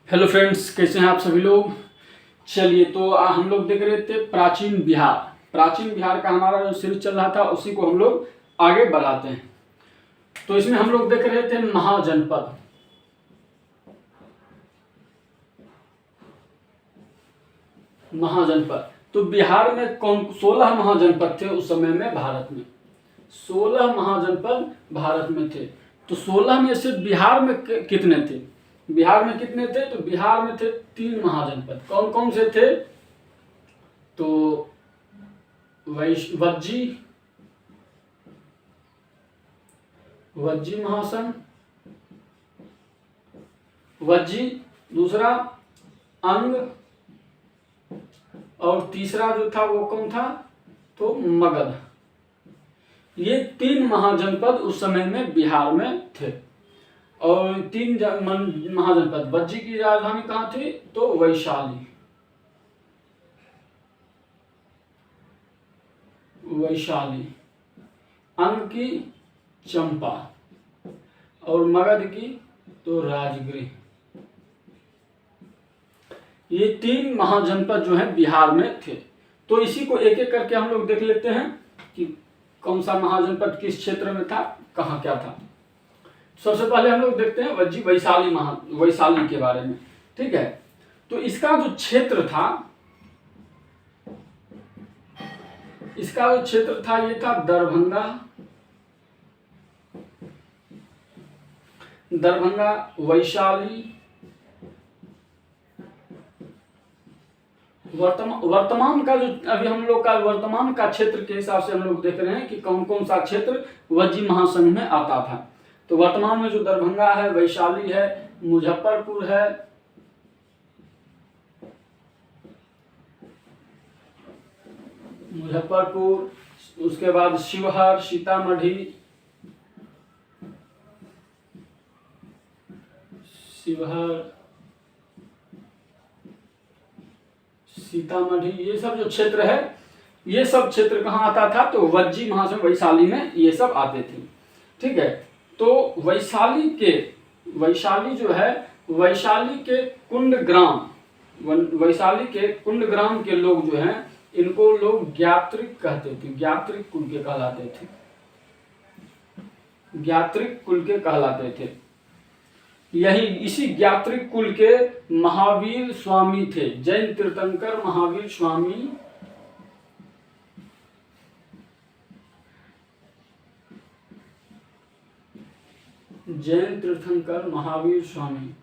Hello friends, कैसे हैं आप सभी लोग। चलिए, तो हम लोग देख रहे थे प्राचीन बिहार। प्राचीन बिहार का हमारा जो सीरीज चल रहा था उसी को हम लोग आगे बढ़ाते हैं। तो इसमें हम लोग देख रहे थे महाजनपद। महाजनपद तो बिहार में कौन 16 महाजनपद थे उस समय में भारत में। 16 महाजनपद भारत में थे। तो 16 में से बिहार में कितने थे? बिहार में कितने थे? तो बिहार में थे 3 महाजनपद। कौन कौन से थे? तो वज्जी महासंघ, वज्जी, दूसरा अंग, और तीसरा जो था वो कौन था? तो मगध। ये 3 महाजनपद उस समय में बिहार में थे। और 3 महाजनपद। वज्जी की राजधानी कहाँ थी? तो वैशाली। अंग की चंपा, और मगध की तो राजगृह। ये 3 महाजनपद जो है बिहार में थे। तो इसी को एक एक करके हम लोग देख लेते हैं कि कौन सा महाजनपद किस क्षेत्र में था, कहाँ क्या था। सबसे पहले हम लोग देखते हैं वज्जी वैशाली के बारे में। ठीक है, तो इसका जो क्षेत्र था, ये था दरभंगा, वैशाली। वर्तमान का जो अभी हम लोग का वर्तमान का क्षेत्र के हिसाब से हम लोग देख रहे हैं कि कौन कौन सा क्षेत्र वज्जी महासंघ में आता था। तो वर्तमान में जो दरभंगा है, वैशाली है, मुजफ्फरपुर है, उसके बाद शिवहर, सीतामढ़ी, ये सब जो क्षेत्र है, ये सब क्षेत्र कहाँ आता था? तो वज्जी महासंघ वैशाली में ये सब आते थे। ठीक है, तो वैशाली जो है, वैशाली के कुंडग्राम के लोग जो हैं, इनको लोग ज्ञात्रिक कहते थे। ज्ञात्रिक कुल के कहलाते थे। इसी ज्ञात्रिक कुल के महावीर स्वामी थे। जैन तीर्थंकर महावीर स्वामी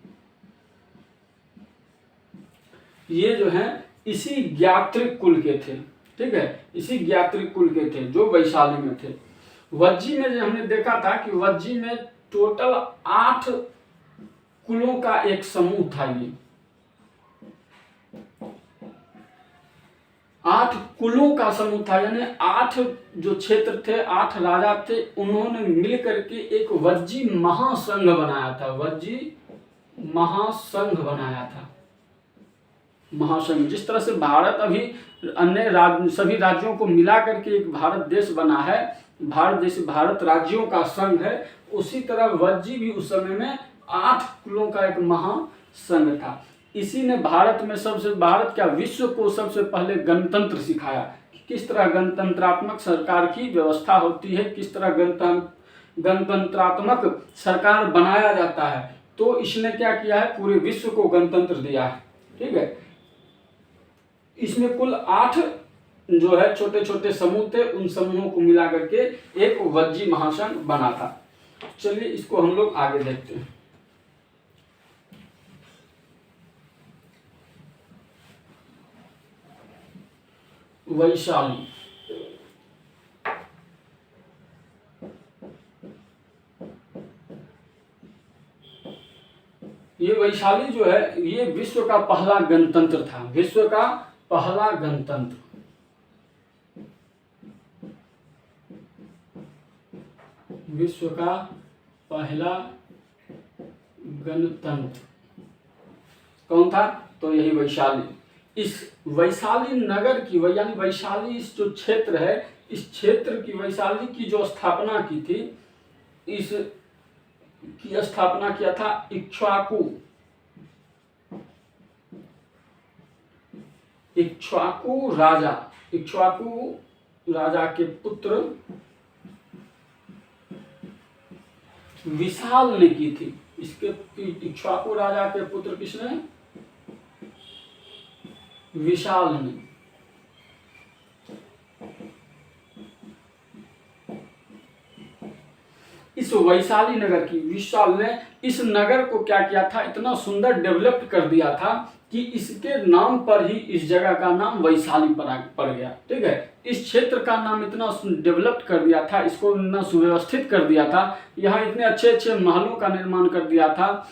ये जो है इसी ज्ञात्रिक कुल के थे। ठीक है, इसी ज्ञात्रिक कुल के थे जो वैशाली में थे। वज्जी में जो हमने देखा था कि वज्जी में टोटल 8 कुलों का एक समूह था। ये 8 कुलों का समूह था, यानी 8 जो क्षेत्र थे, 8 राजा थे, उन्होंने मिल करके एक वज्जी महासंघ बनाया था। महासंघ, जिस तरह से भारत अभी अन्य सभी राज्यों को मिला करके एक भारत देश बना है, भारत राज्यों का संघ है, उसी तरह वज्जी भी उस समय में 8 कुलों का एक महासंघ था। इसी ने भारत क्या विश्व को सबसे पहले गणतंत्र सिखाया। किस तरह गणतंत्रात्मक सरकार की व्यवस्था होती है, किस तरह गणतंत्रात्मक सरकार बनाया जाता है। तो इसने क्या किया है? पूरे विश्व को गणतंत्र दिया है। ठीक है, इसमें कुल 8 जो है छोटे छोटे समूह थे, उन समूहों को मिला करके एक वज्जी महासंघ बना था। चलिए इसको हम लोग आगे देखते हैं। वैशाली, ये वैशाली जो है, ये विश्व का पहला गणतंत्र था। विश्व का पहला गणतंत्र। कौन था? तो यही वैशाली। इस वैशाली नगर की, यानी वैशाली इस जो क्षेत्र है, इस क्षेत्र की, वैशाली की जो स्थापना की थी, की स्थापना किया था इक्ष्वाकु इक्ष्वाकु राजा के पुत्र विशाल ने की थी। इसके इक्ष्वाकु राजा के पुत्र किसने? विशाल ने। इस वैशाली नगर की, विशाल ने इस नगर को क्या किया था, इतना सुंदर डेवलप कर दिया था कि इसके नाम पर ही इस जगह का नाम वैशाली पड़ गया। ठीक है, इस क्षेत्र का नाम इतना डेवलप कर दिया था, इसको इतना सुव्यवस्थित कर दिया था, यहाँ इतने अच्छे अच्छे महलों का निर्माण कर दिया था।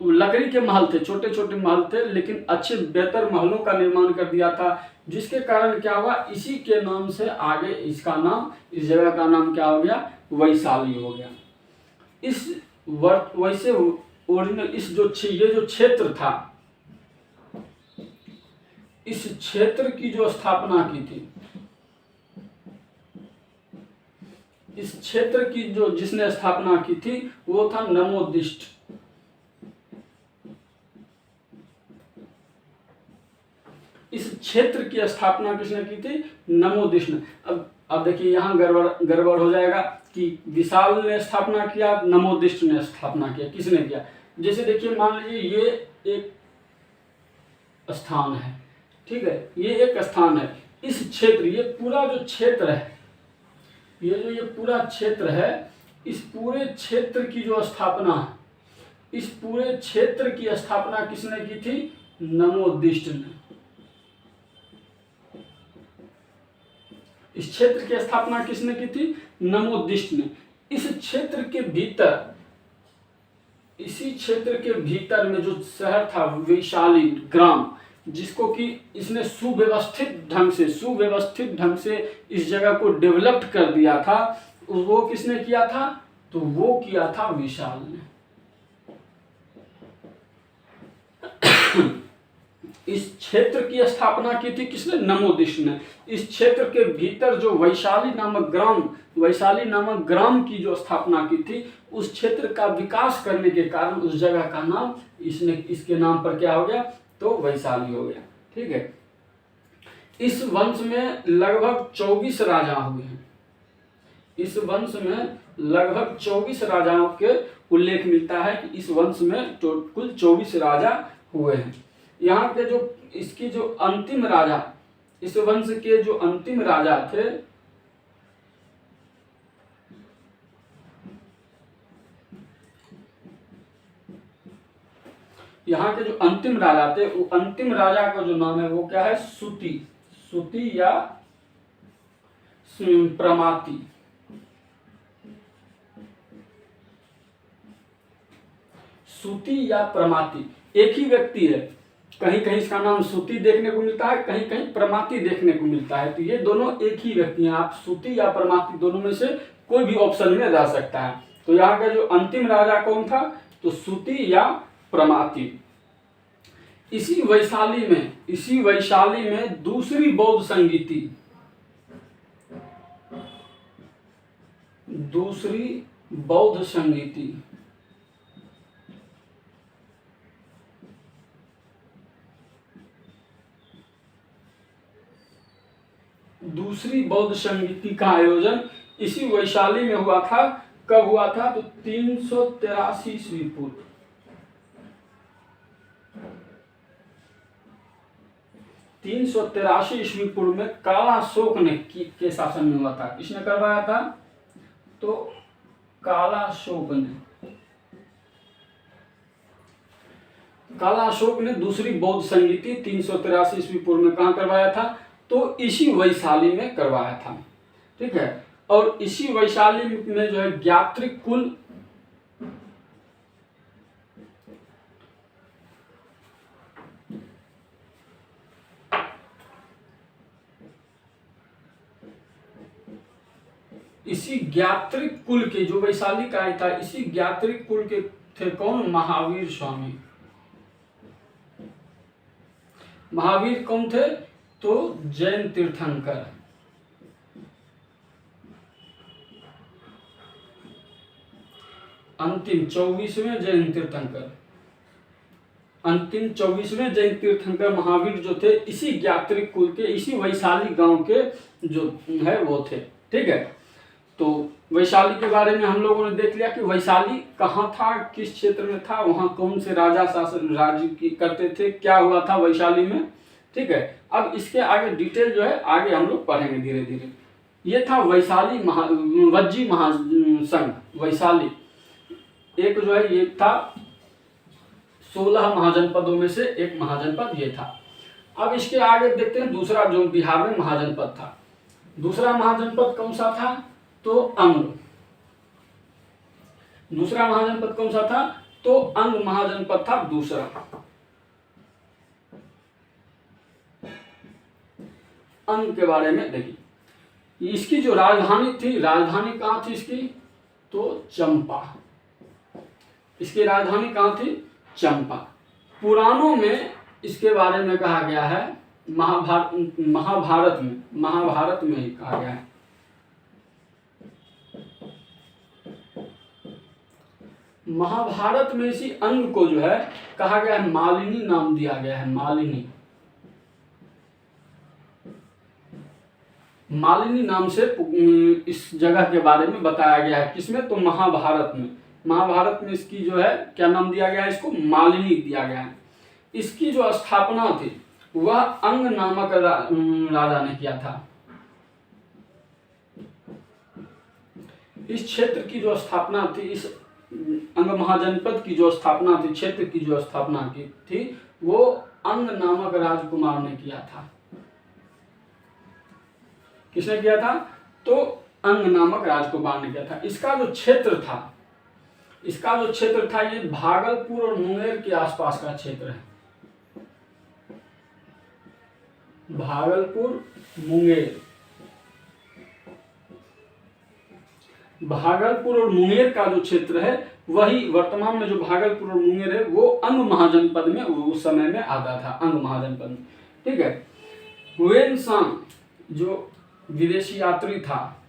लकड़ी के महल थे, छोटे छोटे महल थे, लेकिन अच्छे बेहतर महलों का निर्माण कर दिया था, जिसके कारण क्या हुआ, इसी के नाम से आगे इसका नाम, इस जगह का नाम क्या हो गया, वैशाली हो गया। इस वैसे ओरिजिनल ये जो क्षेत्र था, इस क्षेत्र की जो स्थापना की थी, इस क्षेत्र की जो जिसने स्थापना की थी वो था नमोदिष्ट। इस क्षेत्र की स्थापना किसने की थी? नमोदिष्ट ने। अब देखिए यहाँ गड़बड़ हो जाएगा कि विशाल ने स्थापना किया, नमोदिष्ट ने स्थापना किया, किसने किया? जैसे देखिए मान लीजिए ये एक स्थान है, ठीक है, ये एक स्थान है, इस क्षेत्र, ये पूरा जो क्षेत्र है, ये पूरा क्षेत्र है, इस पूरे क्षेत्र की जो स्थापना है, इस पूरे क्षेत्र की स्थापना किसने की थी? नमोदिष्ट ने। इस क्षेत्र की स्थापना किसने की थी? नमोदिष्ट ने। इस क्षेत्र के भीतर, इसी क्षेत्र के भीतर में जो शहर था वैशाली ग्राम, जिसको कि इसने सुव्यवस्थित ढंग से इस जगह को डेवलप कर दिया था, वो किसने किया था? तो वो किया था विशाल ने। इस क्षेत्र की स्थापना की थी किसने? नमोदिष्ट ने। इस क्षेत्र के भीतर जो वैशाली नामक ग्राम की जो स्थापना की थी, उस क्षेत्र का विकास करने के कारण उस जगह का नाम इसके नाम पर क्या हो गया? तो वैशाली हो गया। ठीक है, इस वंश में लगभग 24 राजा हुए हैं। इस वंश में लगभग 24 राजाओं के उल्लेख मिलता है कि इस वंश में कुल 24 राजा हुए हैं। यहाँ के जो इसकी जो अंतिम राजा, इस वंश के जो अंतिम राजा थे, यहाँ के जो अंतिम राजा थे, वो अंतिम राजा का जो नाम है वो क्या है? सुति या प्रमाति। सुति या प्रमाति एक ही व्यक्ति है। कहीं कहीं इसका नाम सुति देखने को मिलता है, कहीं कहीं प्रमाति देखने को मिलता है। तो ये दोनों एक ही व्यक्ति हैं। आप सुति या प्रमाति दोनों में से कोई भी ऑप्शन में रह सकता है। तो यहाँ का जो अंतिम राजा कौन था? तो सुति या प्रमाति। इसी वैशाली में दूसरी बौद्ध संगीति दूसरी बौद्ध संगीति का आयोजन इसी वैशाली में हुआ था। कब हुआ था? तो 383 ईस्वी पूर्व। 383 ईस्वी पूर्व में कालाशोक ने के शासन में हुआ था। किसने करवाया था? तो कालाशोक ने दूसरी बौद्ध संगीति 383 ईस्वी पूर्व में कहाँ करवाया था? तो इसी वैशाली में करवाया था। ठीक है, और इसी वैशाली में जो है ज्ञात्रिक कुल इसी ज्ञात्रिक कुल के जो वैशाली का था, इसी ज्ञात्रिक कुल के थे कौन? महावीर स्वामी। महावीर कौन थे? तो जैन तीर्थंकर। अंतिम 24वें जैन तीर्थंकर, अंतिम 24वें जैन तीर्थंकर महावीर जो थे इसी ज्ञात्रिक कुल के, इसी वैशाली गांव के जो है वो थे। ठीक है, तो वैशाली के बारे में हम लोगों ने देख लिया कि वैशाली कहाँ था, किस क्षेत्र में था, वहाँ कौन से राजा शासन राज्य करते थे, क्या हुआ था वैशाली में। ठीक है, अब इसके आगे डिटेल जो है आगे हम लोग पढ़ेंगे धीरे धीरे। ये था वैशाली वज्जी महासंघ वैशाली, एक जो है ये था 16 महाजनपदों में से एक महाजनपद ये था। अब इसके आगे देखते हैं दूसरा जो बिहार में महाजनपद था। दूसरा महाजनपद कौन सा था, तो अंग। दूसरा महाजनपद कौन सा था, तो अंग महाजनपद था दूसरा। अंग के बारे में देखिए, इसकी जो राजधानी थी, राजधानी कहाँ थी इसकी, तो चंपा। इसकी राजधानी कहाँ थी, चंपा। पुराणों में इसके बारे में कहा गया है, महाभारत में ही कहा गया है। महाभारत में इसी अंग को जो है कहा गया है, मालिनी नाम दिया गया है। मालिनी नाम से इस जगह के बारे में बताया गया है। किसमें, तो महाभारत में। महाभारत में इसकी जो है क्या नाम दिया गया है, इसको मालिनी दिया गया है। इसकी जो स्थापना थी वह अंग नामक राजा ने किया था। इस क्षेत्र की जो स्थापना थी, इस अंग महाजनपद की जो स्थापना थी, क्षेत्र की जो स्थापना की थी, वो अंग नामक राजकुमार ने किया था। किसने किया था, तो अंग नामक राजकुमार ने किया था। इसका जो क्षेत्र था ये भागलपुर और मुंगेर के आसपास का क्षेत्र है। भागलपुर और मुंगेर का जो क्षेत्र है, वही वर्तमान में जो भागलपुर और मुंगेर है वो अंग महाजनपद में उस समय में आता था, अंग महाजनपद में। ठीक है, हुएनसांग जो विदेशी यात्री था,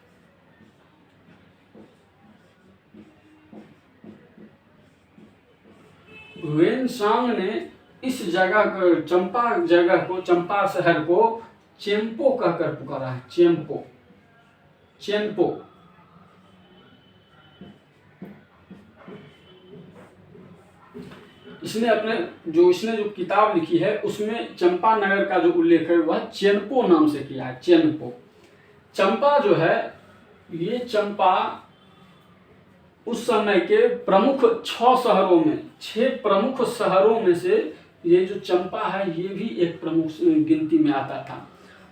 हुएनसांग ने इस जगह को, चंपा शहर को चेम्पो कहकर पुकारा है। चेम्पो। इसने जो किताब लिखी है उसमें चंपा नगर का जो उल्लेख है वह चेम्पो नाम से किया है। चंपा जो है, ये चंपा उस समय के प्रमुख 6 प्रमुख शहरों में से ये जो चंपा है ये भी एक प्रमुख गिनती में आता था।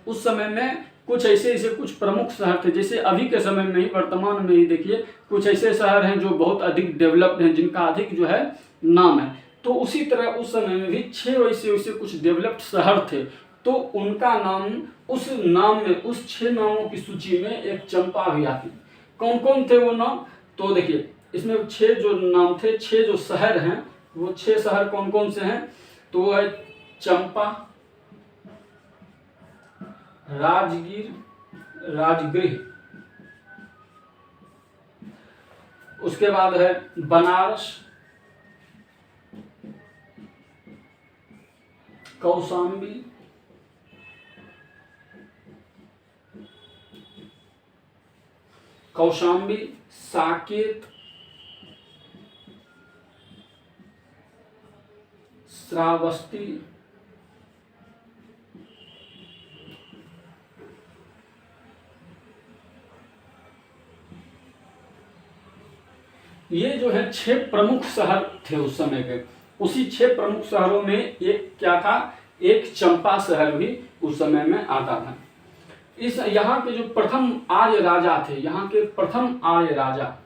उस समय में कुछ ऐसे कुछ प्रमुख शहर थे, जैसे अभी के समय में ही, वर्तमान में ही देखिए कुछ ऐसे शहर हैं जो बहुत अधिक डेवलप्ड हैं, जिनका अधिक जो है नाम है। तो उसी तरह उस समय में भी 6 वैसे कुछ डेवलप्ड शहर थे, तो उनका नाम, उस नाम में, उस 6 नामों की सूची में एक चंपा भी आती। कौन कौन थे वो नाम, तो देखिए इसमें 6 जो नाम थे, 6 जो शहर हैं, वो 6 शहर कौन कौन से हैं, तो वो है चंपा, राजगृह, उसके बाद है बनारस, कौशाम्बी, साकेत, श्रावस्ती, ये जो है 6 प्रमुख शहर थे उस समय के। उसी 6 प्रमुख शहरों में एक क्या था, एक चंपा शहर भी उस समय में आता था। यहाँ के जो प्रथम आर्य राजा थे, यहाँ के प्रथम आर्य राजा,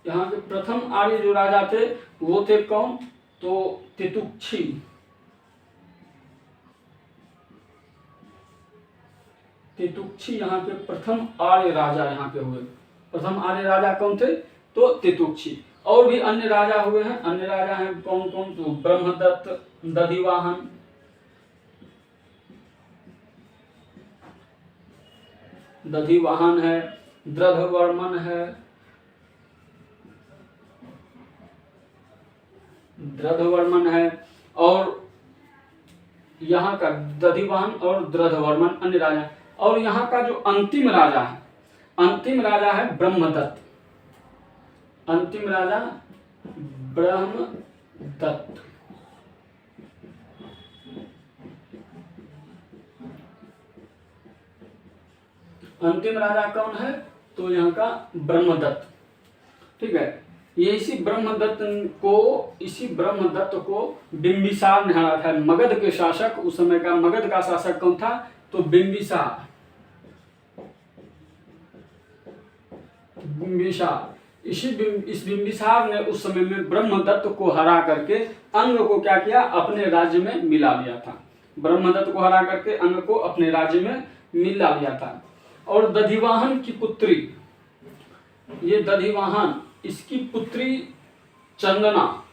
यहाँ के प्रथम आर्य जो राजा थे वो थे कौन, तो तितुक्षी। यहाँ के प्रथम आर्य राजा यहाँ के हुए। प्रथम आर्य राजा कौन थे, तो तितुक्षी। और भी अन्य राजा हुए हैं। अन्य राजा हैं कौन कौन, तो ब्रह्मदत्त, दधिवाहन है, दृढ़वर्मन है, दृढ़वर्मन है, और यहाँ का दधिवाहन और दृढ़वर्मन अन्य राजा। और यहाँ का जो अंतिम राजा है ब्रह्मदत्त। अंतिम राजा ब्रह्मदत्त। अंतिम राजा कौन है? तो यहाँ का ब्रह्मदत्त। ठीक है, ये इसी ब्रह्मदत्त को बिंबिसार ने हराया था। मगध के शासक, उस समय का मगध का शासक कौन था? तो बिंबिसार। इस बिंबिसार ने उस समय में ब्रह्मदत्त को हरा करके अंग को क्या किया? अपने राज्य में मिला लिया था। ब्रह्मदत्त को हरा करके अंग को अपने राज्य में मिला लिया था। और दधिवाहन की पुत्री, ये दधिवाहन, इसकी पुत्री चंदना,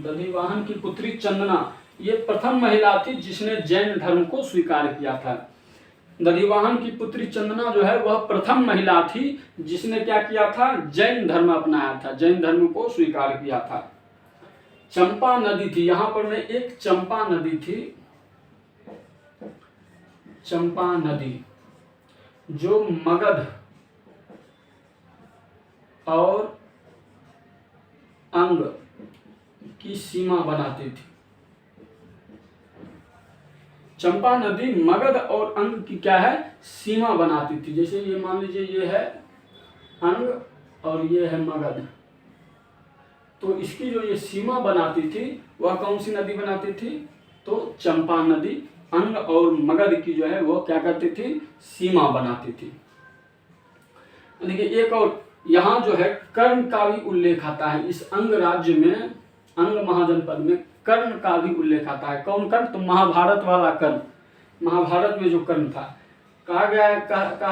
दधिवाहन की पुत्री चंदना, ये प्रथम महिला थी जिसने जैन धर्म को स्वीकार किया था। दधिवाहन की पुत्री चंदना जो है वह प्रथम महिला थी जिसने क्या किया था? जैन धर्म अपनाया था, जैन धर्म को स्वीकार किया था। चंपा नदी थी, यहाँ पर में एक चंपा नदी थी, चंपा नदी, जो मगध और अंग की सीमा बनाती थी। चंपा नदी मगध और अंग की क्या है? सीमा बनाती थी। जैसे ये मान लीजिए ये है अंग और ये है मगध, तो इसकी जो ये सीमा बनाती थी वह कौन सी नदी बनाती थी? तो चंपा नदी अंग और मगध की जो है वो क्या करती थी? सीमा बनाती थी। देखिए एक और यहाँ जो है कर्ण का भी उल्लेख आता है। इस अंग राज्य में, अंग महाजनपद में कर्ण का भी उल्लेख आता है। कौन कर्ण? तो महाभारत वाला कर्ण। महाभारत में जो कर्ण था, कहा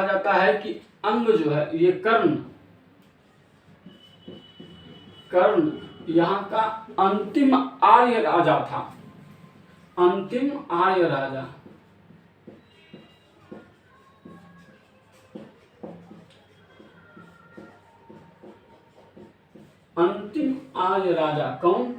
जाता है कि अंग जो है ये कर्ण यहाँ का अंतिम आर्य राजा था। अंतिम आर्य राजा, अंतिम आर्य राजा कौन?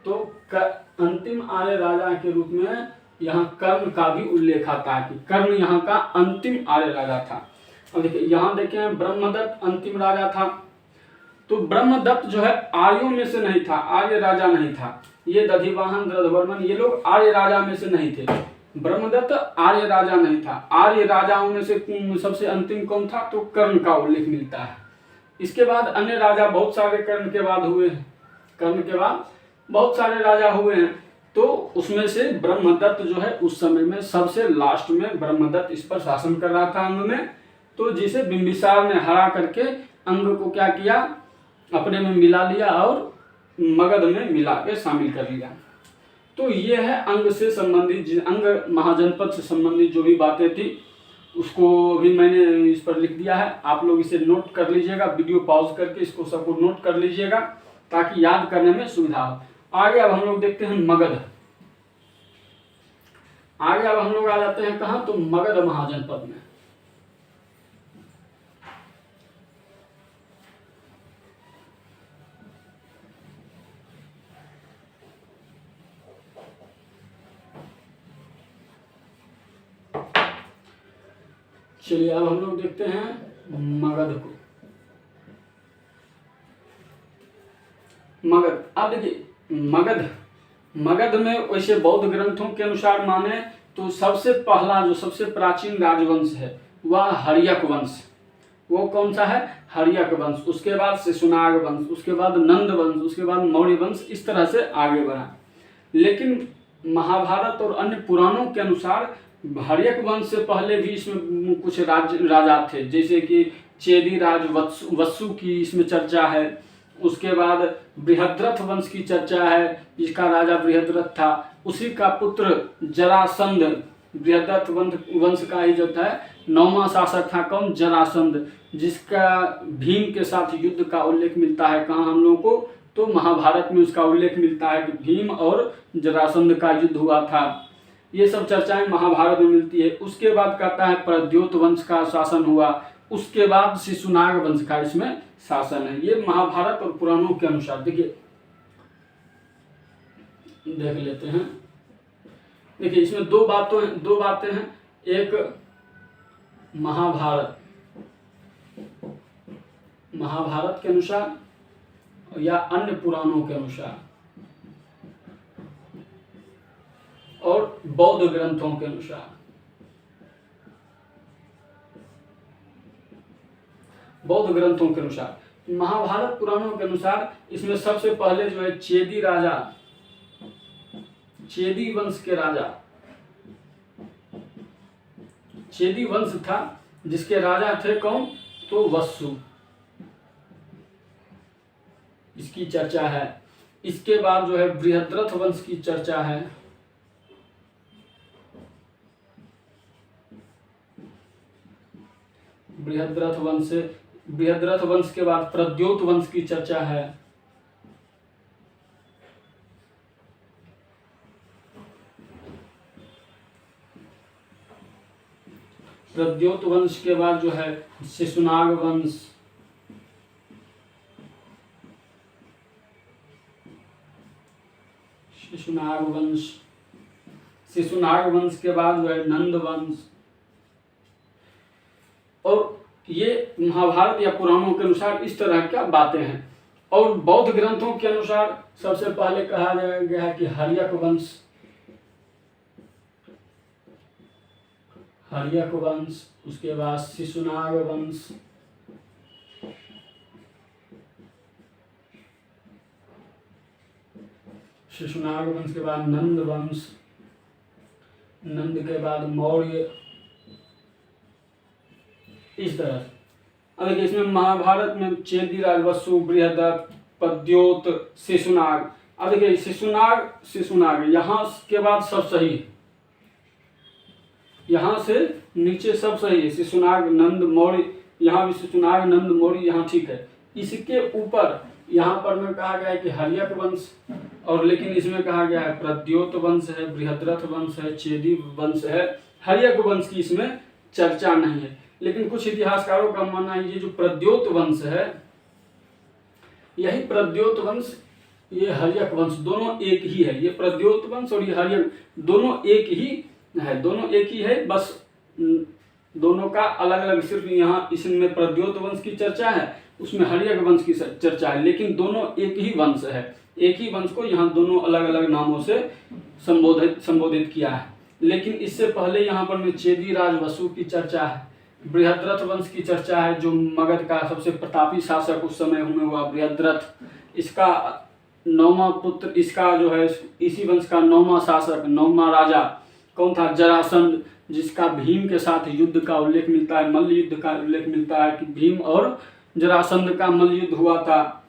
तो अंतिम आर्य राजा के रूप में यहाँ कर्ण का भी उल्लेख आता है कि कर्ण यहाँ का अंतिम आर्य राजा था। अब देखिए यहाँ देखें ब्रह्मदत्त अंतिम राजा था। तो ब्रह्मदत्त जो है आर्यों में से नहीं था, आर्य राजा नहीं था। ये दधिवाहन, दृढ़वर्मन, ये लोग आर्य राजा में से नहीं थे। ब्रह्मदत्त आर्य राजा नहीं था। आर्य राजाओं में से सबसे अंतिम कौन था? तो कर्ण का उल्लेख मिलता है। इसके बाद अन्य राजा बहुत सारे कर्ण के बाद हुए हैं, कर्ण के बाद बहुत सारे राजा हुए हैं। तो उसमें से ब्रह्मदत्त जो है उस समय में सबसे लास्ट में ब्रह्मदत्त इस पर शासन कर रहा था अंग में। तो जिसे बिंबिसार ने हरा करके अंग को क्या किया? अपने में मिला लिया और मगध में मिला के शामिल कर लिया। तो ये है अंग से संबंधित, अंग महाजनपद से संबंधित जो भी बातें थी उसको भी मैंने इस पर लिख दिया है। आप लोग इसे नोट कर लीजिएगा, वीडियो पॉज करके इसको सबको नोट कर लीजिएगा ताकि याद करने में सुविधा हो। आगे अब हम लोग देखते हैं मगध। आगे अब हम लोग आ जाते हैं कहाँ? तो मगध महाजनपद में। चलिए अब हम लोग देखते हैं मगध को। मगध, अब देखिए मगध में वैसे बौद्ध ग्रंथों के अनुसार माने तो सबसे पहला जो सबसे प्राचीन राजवंश है वह हर्यक वंश। वो कौन सा है? हर्यक वंश। उसके बाद शिशुनाग वंश, उसके बाद नंद वंश, उसके बाद मौर्य वंश, इस तरह से आगे बढ़ा। लेकिन महाभारत और अन्य पुराणों के अनुसार हर्यक वंश से पहले भी इसमें कुछ राजा थे, जैसे कि चेदी राज वत्सु की इसमें चर्चा है। उसके बाद बृहद्रथ वंश की चर्चा है, जिसका राजा बृहद्रथ था। उसी का पुत्र जरासंध, बृहद्रथ वंश का ही जो था 9वां शासक था कौन? जरासंध, जिसका भीम के साथ युद्ध का उल्लेख मिलता है। कहाँ हम लोगों को? तो महाभारत में उसका उल्लेख मिलता है कि भीम और जरासंध का युद्ध हुआ था। ये सब चर्चाएं महाभारत में मिलती है। उसके बाद कहता है प्रद्योत वंश का शासन हुआ, उसके बाद शिशुनाग वंश का इसमें शासन है। ये महाभारत और पुराणों के अनुसार देखिए, देख लेते हैं। देखिए इसमें दो बातें हैं। एक महाभारत के अनुसार या अन्य पुराणों के अनुसार, और बौद्ध ग्रंथों के अनुसार। बौद्ध ग्रंथों के अनुसार, महाभारत पुराणों के अनुसार इसमें सबसे पहले जो है चेदी वंश के राजा, चेदी वंश था जिसके राजा थे कौन, तो वसु, इसकी चर्चा है। इसके बाद जो है बृहद्रथ वंश की चर्चा है। बृहद्रथ वंश के बाद प्रद्योत वंश की चर्चा है। प्रद्योत वंश के बाद जो है शिशुनाग वंश, शिशुनाग वंश के बाद जो है नंद वंश। और ये महाभारत या पुराणों के अनुसार इस तरह की बातें हैं। और बौद्ध ग्रंथों के अनुसार सबसे पहले कहा गया है कि हर्यक वंश, उसके बाद शिशुनाग वंश, शिशुनाग वंश के बाद नंद वंश, नंद के बाद मौर्य, इस तरह से। अब देखिए इसमें महाभारत में चेदी राज, वसु, बृहद्रथ, प्रद्योत, शिशुनाग। अब देखिए शिशुनाग यहाँ के बाद सब सही है, यहाँ से नीचे सब सही है। शिशुनाग, नंद, मौर्य, यहाँ भी शिशुनाग, नंद, मौर्य, यहाँ ठीक है। इसके ऊपर यहाँ पर में कहा गया है कि हर्यक वंश, और लेकिन इसमें कहा गया है प्रद्योत वंश है, बृहद्रथ वंश है, चेदी वंश है। हर्यक वंश की इसमें चर्चा नहीं है। लेकिन कुछ इतिहासकारों का मानना है ये जो प्रद्योत वंश है, यही प्रद्योत वंश, ये हर्यक वंश दोनों एक ही है। ये प्रद्योत वंश और ये हर्यक दोनों एक ही है, बस दोनों का अलग अलग, सिर्फ यहाँ इसमें प्रद्योत वंश की चर्चा है, उसमें हर्यक वंश की चर्चा है, लेकिन दोनों एक ही वंश है। एक ही वंश को यहाँ दोनों अलग अलग नामों से संबोधित किया है। लेकिन इससे पहले यहाँ पर में चेदी राज वसु की चर्चा है, बृहद्रथ वंश की चर्चा है, जो मगध का सबसे प्रतापी शासक उस समय हुआ बृहद्रथ। इसका 9वां पुत्र, इसका जो है इसी वंश का 9वां शासक, 9वां राजा कौन था, जरासंध, जिसका भीम के साथ युद्ध का उल्लेख मिलता है, मल्ल युद्ध का उल्लेख मिलता है कि भीम और जरासंध का मल्ल युद्ध हुआ था।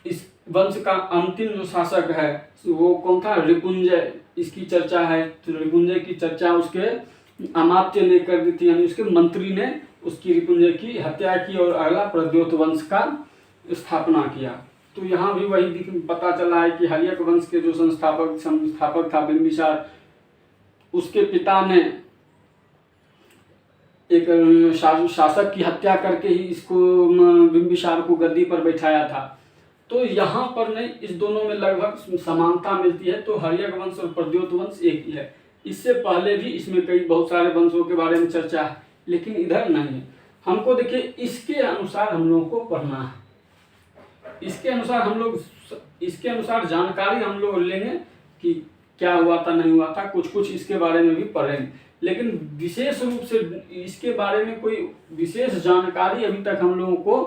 इस वंश का अंतिम जो शासक है वो कौन था, रिपुंजय, इसकी चर्चा है। तो रिपुंजय की चर्चा उसके अमात्य ने कर दी थी, यानी उसके मंत्री ने उसकी रिपुंजय की हत्या की और अगला प्रद्योत वंश का स्थापना किया। तो यहाँ भी वही पता चला है कि हर्यक वंश के जो संस्थापक था बिंबिसार, उसके पिता ने एक शासक की हत्या करके ही इसको बिंबिसार को गद्दी पर बैठाया था। तो यहाँ पर नहीं, इस दोनों में लगभग समानता मिलती है। तो हर्यक वंश और प्रद्योत वंश एक ही है। इससे पहले भी इसमें बहुत सारे वंशों के बारे में चर्चा है, लेकिन इधर नहीं है। हमको देखिए इसके अनुसार हम लोगों को पढ़ना है। इसके अनुसार जानकारी हम लोग लेंगे कि क्या हुआ था, नहीं हुआ था, कुछ इसके बारे में भी पढ़ेंगे। लेकिन विशेष रूप से इसके बारे में कोई विशेष जानकारी अभी तक हम लोगों को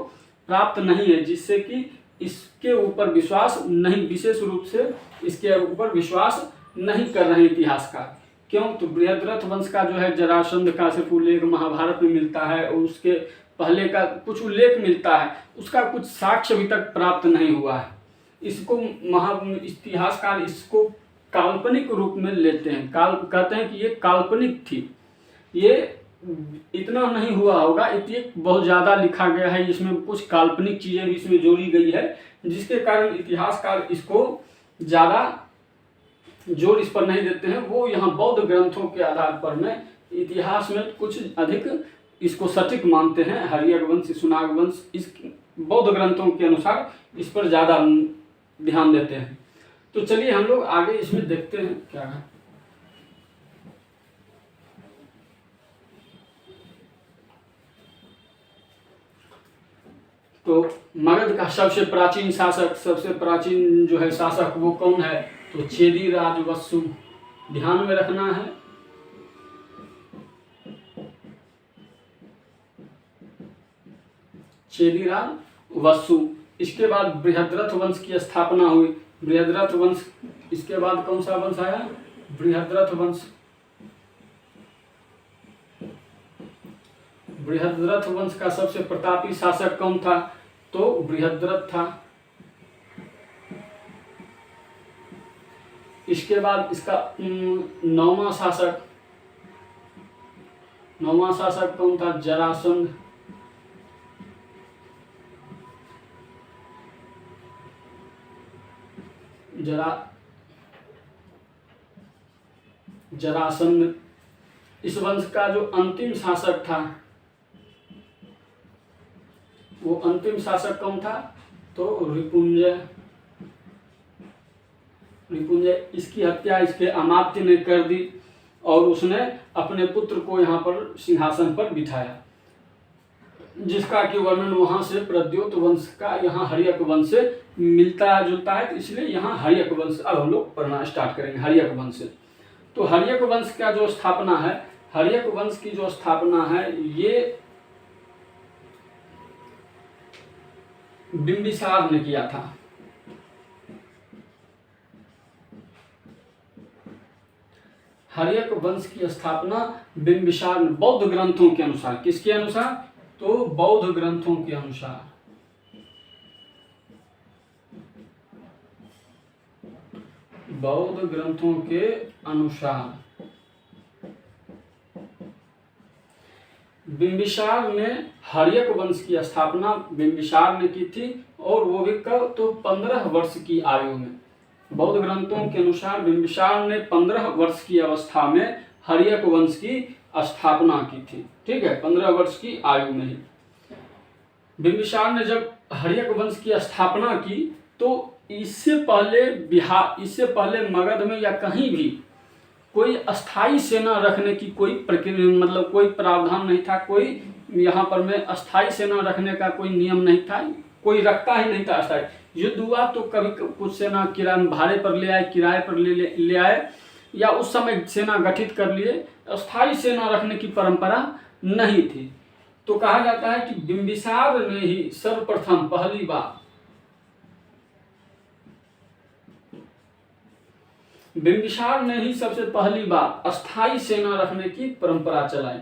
प्राप्त नहीं है, जिससे कि इसके ऊपर विश्वास नहीं, विशेष रूप से इसके ऊपर विश्वास नहीं कर रहे इतिहासकार। क्यों? तो बृहद्रथ वंश का जो है जरासंध का सिर्फ उल्लेख महाभारत में मिलता है, और उसके पहले का कुछ उल्लेख मिलता है, उसका कुछ साक्ष्य अभी तक प्राप्त नहीं हुआ है। इसको इतिहासकार इसको काल्पनिक रूप में लेते हैं, कहते हैं कि ये काल्पनिक थी, ये इतना नहीं हुआ होगा, इतनी बहुत ज़्यादा लिखा गया है, इसमें कुछ काल्पनिक चीज़ें भी इसमें जोड़ी गई है, जिसके कारण इतिहासकार इसको ज़्यादा जोर इस पर नहीं देते हैं। वो यहाँ बौद्ध ग्रंथों के आधार पर में इतिहास में कुछ अधिक इसको सटीक मानते हैं। हर्यक वंश, सुनाग वंश, इस बौद्ध ग्रंथों के अनुसार इस पर ज़्यादा ध्यान देते हैं। तो चलिए हम लोग आगे इसमें देखते हैं क्या है। तो मगध का सबसे प्राचीन शासक, सबसे प्राचीन जो है शासक वो कौन है? तो चेदी राज वसु, ध्यान में रखना है। चेदी राज वसु। इसके बाद बृहद्रथ वंश की स्थापना हुई। बृहद्रथ वंश, इसके बाद कौन सा वंश आया? बृहद्रथ वंश। बृहद्रथ वंश का सबसे प्रतापी शासक कौन था? तो बृहद्रथ था। इसके बाद इसका नौवां शासक कौन था? जरासंध। जरासंध। इस वंश का जो अंतिम शासक था, वो अंतिम शासक कौन था? तो रिपुंजय। इसकी हत्या इसके अमात्य ने कर दी और उसने अपने पुत्र को यहाँ पर सिंहासन पर बिठाया, जिसका कि वर्णन वहां से प्रद्योत वंश का यहाँ हर्यक वंश से मिलता जुलता है। तो इसलिए यहाँ हर्यक वंश अब हम लोग पढ़ना स्टार्ट करेंगे, हर्यक वंश से। तो हर्यक वंश का जो स्थापना है, हर्यक वंश की जो स्थापना है, ये बिंबिसार ने किया था। हर्यक वंश की स्थापना बिंबिसार ने, बौद्ध ग्रंथों के अनुसार। किसके अनुसार? तो बौद्ध ग्रंथों के अनुसार। बौद्ध ग्रंथों के अनुसार बिंबिसार ने हर्यक वंश की स्थापना बिंबिसार ने की थी, और वो भी कब? तो 15 वर्ष की आयु में। बौद्ध ग्रंथों के अनुसार बिंबिसार ने 15 वर्ष की अवस्था में हर्यक वंश की स्थापना की थी। ठीक है, 15 वर्ष की आयु में ही बिंबिसार ने जब हर्यक वंश की स्थापना की, तो इससे पहले मगध में या कहीं भी कोई अस्थाई सेना रखने की कोई प्रक्रिया, मतलब कोई प्रावधान नहीं था। कोई यहाँ पर में अस्थाई सेना रखने का कोई नियम नहीं था, कोई रखता ही नहीं था अस्थाई। युद्ध हुआ तो कभी कुछ सेना भाड़े पर ले आए, किराए पर ले आए, या उस समय सेना गठित कर लिए। अस्थाई सेना रखने की परंपरा नहीं थी। तो कहा जाता है कि बिंबिसार ने ही सर्वप्रथम पहली बार बिंबिसार ने ही सबसे पहली बार अस्थाई सेना रखने की परंपरा चलाई।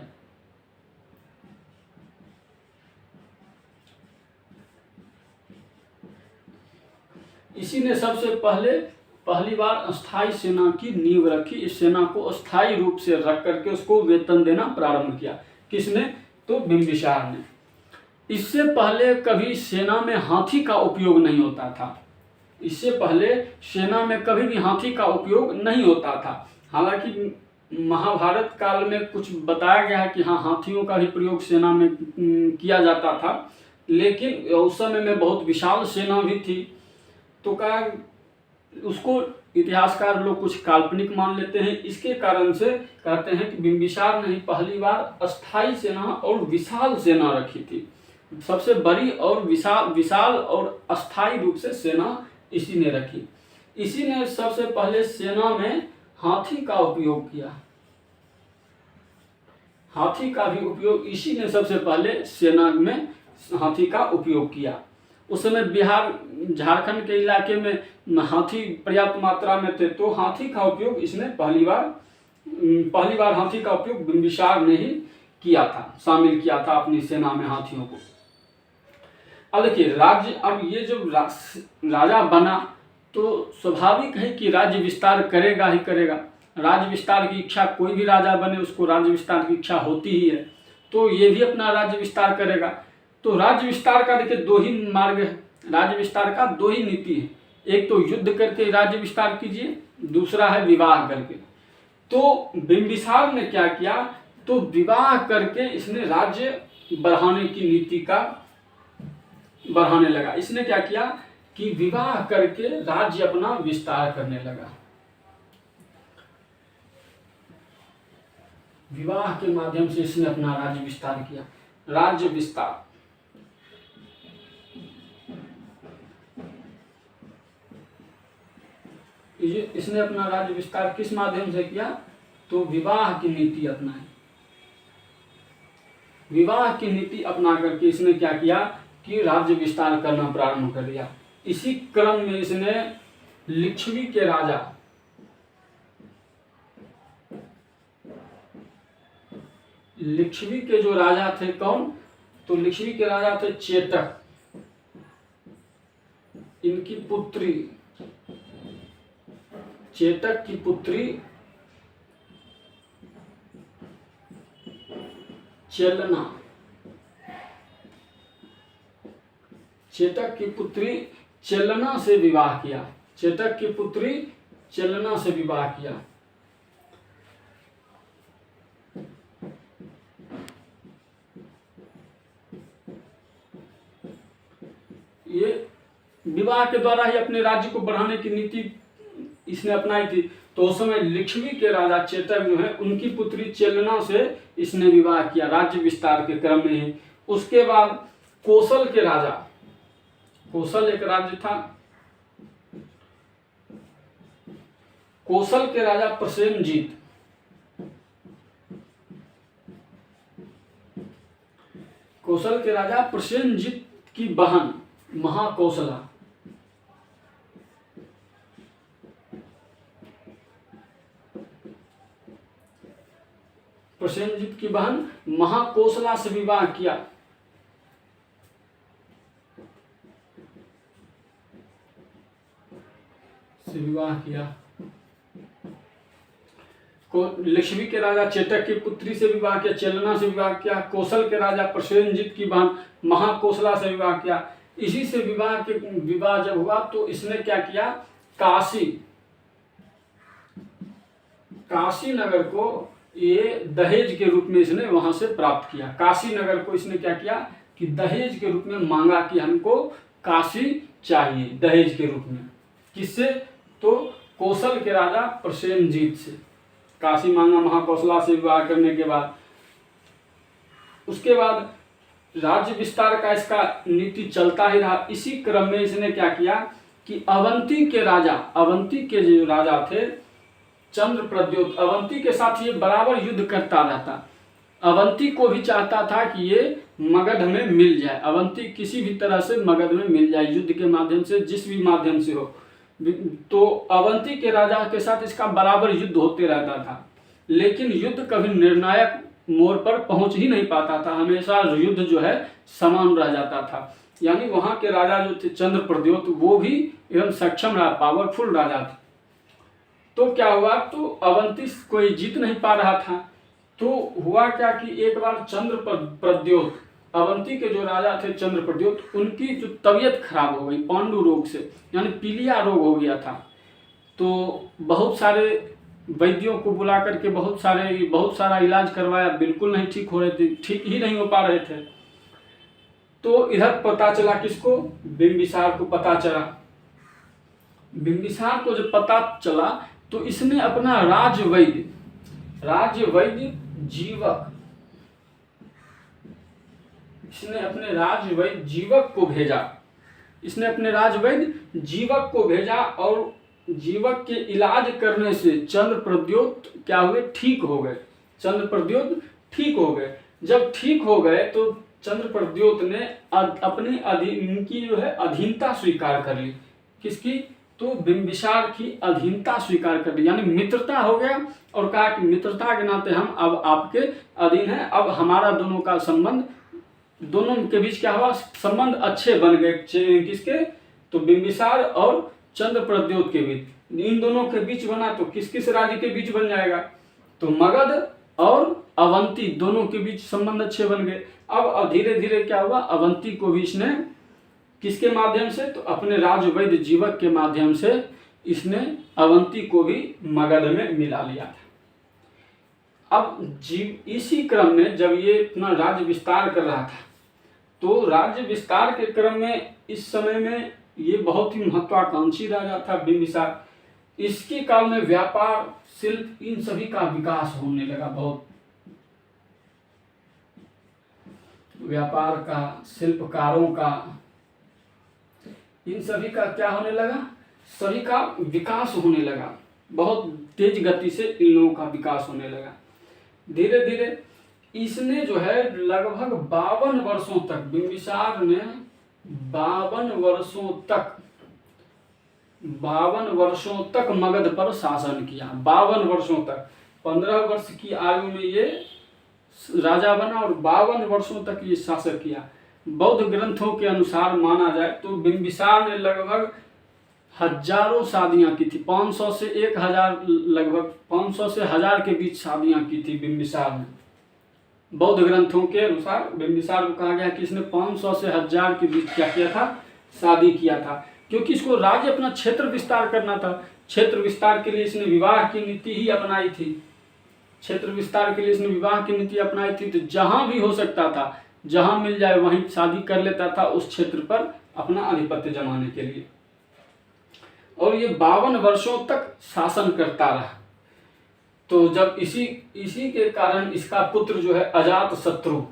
इसी ने सबसे पहली बार अस्थाई सेना की नींव रखी। इस सेना को अस्थाई रूप से रख करके उसको वेतन देना प्रारंभ किया। किसने? तो बिंबिसार ने। इससे पहले कभी सेना में हाथी का उपयोग नहीं होता था। इससे पहले सेना में कभी भी हाथी का उपयोग नहीं होता था। हालांकि महाभारत काल में कुछ बताया गया है कि हाँ, हाथियों का भी प्रयोग सेना में किया जाता था, लेकिन उस समय में बहुत विशाल सेना भी थी। तो क्या उसको इतिहासकार लोग कुछ काल्पनिक मान लेते हैं। इसके कारण से कहते हैं कि बिंबिसार ने ही पहली बार अस्थाई सेना और विशाल सेना रखी थी। सबसे बड़ी और विशाल और अस्थाई रूप से सेना इसी ने रखी। इसी ने सबसे पहले सेना में हाथी का उपयोग किया। हाथी का भी उपयोग इसी ने सबसे पहले सेना में हाथी का उपयोग किया। उस समय बिहार झारखंड के इलाके में हाथी पर्याप्त मात्रा में थे, तो हाथी का उपयोग इसने पहली बार हाथी का उपयोग बिंबिसार ने ही किया था, शामिल किया था अपनी सेना में हाथियों को। अब देखिए राज्य, अब ये जब राजा बना तो स्वाभाविक है कि राज्य विस्तार करेगा ही करेगा। राज्य विस्तार की इच्छा, कोई भी राजा बने उसको राज्य विस्तार की इच्छा होती ही है। तो ये भी अपना राज्य विस्तार करेगा। तो राज्य विस्तार का देखिए दो ही मार्ग है। राज्य विस्तार का दो ही नीति है, एक तो युद्ध करके राज्य विस्तार कीजिए, दूसरा है विवाह करके। तो बिंबिसार ने क्या किया, तो विवाह करके इसने राज्य बढ़ाने की नीति का बढ़ाने लगा। इसने क्या किया कि विवाह करके राज्य अपना विस्तार करने लगा। विवाह के माध्यम से इसने अपना राज्य विस्तार किया। राज्य विस्तार, इसने अपना राज्य विस्तार किस माध्यम से किया, तो विवाह की नीति अपनाई। विवाह की नीति अपना करके इसने क्या किया कि राज्य विस्तार करना प्रारंभ कर दिया। इसी क्रम में इसने लिच्छवी के राजा, लिच्छवी के जो राजा थे कौन, तो लिच्छवी के राजा थे चेटक, इनकी पुत्री, चेटक की पुत्री चेलना, चेटक की पुत्री चेलना से विवाह किया। चेटक की पुत्री चेलना से विवाह किया। ये विवाह के द्वारा ही अपने राज्य को बढ़ाने की नीति इसने अपनाई थी। तो उस समय लिच्छवी के राजा चेटक जो है उनकी पुत्री चेलना से इसने विवाह किया राज्य विस्तार के क्रम में ही। उसके बाद कोसल के राजा, कोसल एक राज्य था, कोसल के राजा प्रसेनजीत, कोसल के राजा प्रसेनजीत की बहन महाकौशला, प्रसेनजीत की बहन महाकौशला से विवाह किया। लिच्छवी के राजा चेटक की पुत्री से विवाह किया, चेलना से विवाह किया, कौशल के राजा प्रसेनजीत की बहन महाकौशला से विवाह किया। इसी से विवाह जब हुआ तो इसने क्या किया, काशी नगर को ये दहेज के रूप में इसने वहां से प्राप्त किया। काशी नगर को इसने क्या किया कि दहेज के रूप में मांगा कि हमको काशी चाहिए दहेज के रूप में। किससे, तो कौशल के राजा प्रसेनजीत से काशी मांगा महाकौशला से विवाह करने के बाद। उसके बाद राज्य विस्तार का इसका नीति चलता ही रहा। इसी क्रम में इसने क्या किया कि अवंती के जो राजा थे चंद्रप्रद्योत, अवंती के साथ ये बराबर युद्ध करता रहता। अवंती को भी चाहता था कि ये मगध में मिल जाए, अवंती किसी भी तरह से मगध में मिल जाए, युद्ध के माध्यम से, जिस भी माध्यम से हो। तो अवंती के राजा के साथ इसका बराबर युद्ध होते रहता था, लेकिन युद्ध कभी निर्णायक मोड़ पर पहुंच ही नहीं पाता था। हमेशा युद्ध जो है समान रह जाता था। यानी वहां के राजा जो थे चंद्रप्रद्योत, वो भी एकदम सक्षम रहा, पावरफुल राजा थे। तो क्या हुआ, तो अवंती कोई जीत नहीं पा रहा था। तो हुआ क्या कि एक बार चंद्रप्रद्योत, अवंती के जो राजा थे चंद्रप्रद्योत, उनकी जो तबीयत खराब हो गई पांडु रोग से, यानी पीलिया रोग हो गया था। तो बहुत सारे वैद्यों को बुला करके बहुत सारा इलाज करवाया, बिल्कुल नहीं ठीक हो रहे थे, ठीक ही नहीं हो पा रहे थे। तो इधर पता चला किसको, बिंबिसार को पता चला। बिंबिसार को जब पता चला तो इसने अपना राजवैद्य जीवक, इसने अपने राजवैद्य जीवक को भेजा। इसने अपने राजवैद्य जीवक को भेजा और जीवक के इलाज करने से चंद्रप्रद्योत क्या हुए, ठीक हो गए। चंद्रप्रद्योत ठीक हो गए। जब ठीक हो गए तो चंद्रप्रद्योत ने अपनी इनकी जो है अधीनता स्वीकार कर ली। किसकी, तो बिंबिसार की अधीनता स्वीकार कर ली, यानी मित्रता हो गया। और कहा कि मित्रता के नाते हम अब आपके अधीन हैं, अब हमारा दोनों का संबंध, दोनों के बीच क्या हुआ, संबंध अच्छे बन गए। किसके, तो बिंबिसार और चंद्रप्रद्योत के बीच। इन दोनों के बीच बना तो किस किस राज्य के बीच बन जाएगा, तो मगध और अवंती दोनों के बीच संबंध अच्छे बन गए। अब धीरे धीरे क्या हुआ, अवंती को भी इसने किसके माध्यम से? तो अपने राजवैद्य जीवक के माध्यम से इसने अवंती को भी मगध में मिला लिया था। अब इसी क्रम में जब ये अपना राज्य विस्तार कर रहा था, तो राज्य विस्तार के क्रम में इस समय में ये बहुत ही महत्वाकांक्षी राजा था बिंबिसार। इसके काल में व्यापार, शिल्प, इन सभी का विकास होने लगा। बहुत व्यापार का, शिल्पकारों का, इन सभी का क्या होने लगा? सभी का विकास होने लगा। बहुत तेज गति से इन लोगों का विकास होने लगा। धीरे धीरे इसने जो है लगभग 52 वर्षों तक, बिंबिसार ने 52 वर्षों तक मगध पर शासन किया। 52 वर्षों तक, 15 वर्ष की आयु में ये राजा बना और 52 वर्षों तक ये शासक किया। बौद्ध ग्रंथों के अनुसार माना जाए तो बिंबिसार ने लगभग हजारों शादियां की थी। 500 से 1000, लगभग 500 से 1000 के बीच शादियां की थी बिंबिसार ने। बौद्ध ग्रंथों के अनुसार बिंबिसार को कहा गया कि इसने 500 से 1000 के बीच क्या किया था? शादी किया था, क्योंकि इसको राज्य अपना क्षेत्र विस्तार करना था। क्षेत्र विस्तार के लिए इसने विवाह की नीति ही अपनाई थी। क्षेत्र विस्तार के लिए इसने विवाह की नीति अपनाई थी। तो जहां भी हो सकता था, जहां मिल जाए वहीं शादी कर लेता था, उस क्षेत्र पर अपना आधिपत्य जमाने के लिए। और ये 52 वर्षों तक शासन करता रहा। तो जब इसी के कारण इसका पुत्र जो है अजातशत्रु,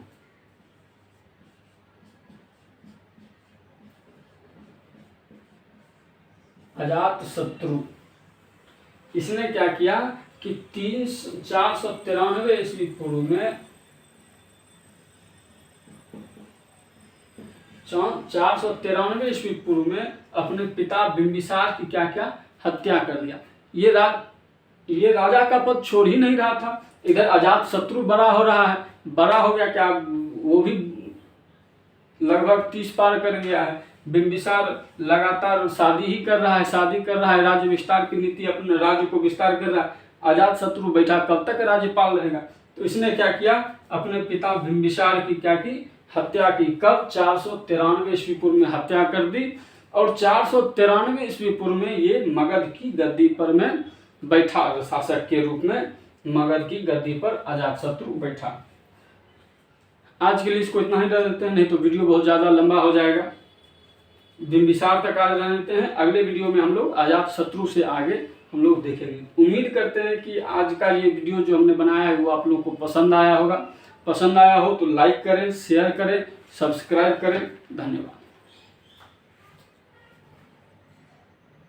इसने क्या किया कि 493 ईस्वी पूर्व में 493 ईस्वी पूर्व में अपने पिता बिंबिसार की क्या हत्या कर दिया। ये राजा का पद छोड़ ही नहीं रहा था। इधर अजातशत्रु बड़ा हो रहा है, बड़ा हो गया क्या, वो भी लगभग 30 पार कर गया है। बिंबिसार लगातार शादी ही कर रहा है, राज्य विस्तार की नीति, अपने राज्य को विस्तार कर रहा है। अजातशत्रु बैठा कब तक राज्यपाल रहेगा? तो इसने क्या किया? अपने पिता बिंबिसार की हत्या की। कब? 493 ईस्वी पूर्व में हत्या कर दी। और 493 ईस्वी पूर्व में ये मगध की गद्दी पर में बैठा, शासक के रूप में मगध की गद्दी पर अजातशत्रु बैठा। आज के लिए इसको इतना ही रह देते हैं, नहीं तो वीडियो बहुत ज़्यादा लंबा हो जाएगा। बिंबिसार तक आज रह देते हैं। अगले वीडियो में हम लोग अजातशत्रु से आगे हम लोग देखेंगे। उम्मीद करते हैं कि आज का ये वीडियो जो हमने बनाया है वो आप लोगों को पसंद आया होगा। पसंद आया हो तो लाइक करें, शेयर करें, सब्सक्राइब करें। धन्यवाद।